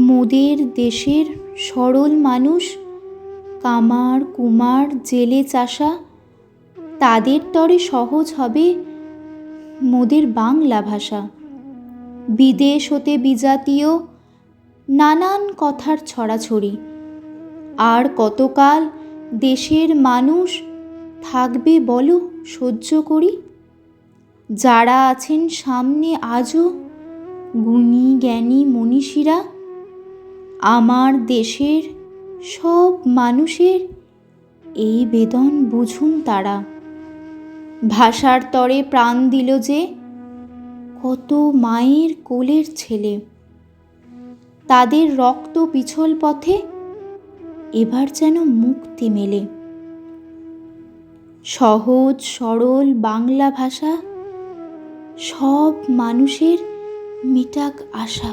মোদের দেশের সরল মানুষ, কামার কুমার জেলে চাষা, তাদের তরে সহজ হবে মোদের বাংলা ভাষা। বিদেশ হতে বিজাতীয় নানান কথার ছড়াছড়ি, আর কতকাল দেশের মানুষ থাকবে বলো সহ্য করি? যারা আছেন সামনে আজও গুণী জ্ঞানী মনীষীরা, আমার দেশের সব মানুষের এই বেদন বুঝুন তারা। ভাষার তরে প্রাণ দিল যে কত মায়ের কোলের ছেলে, তাদের রক্ত পিছল পথে এবার যেন মুক্তি মেলে। সহজ সরল বাংলা ভাষা সব মানুষের মিটাক আশা।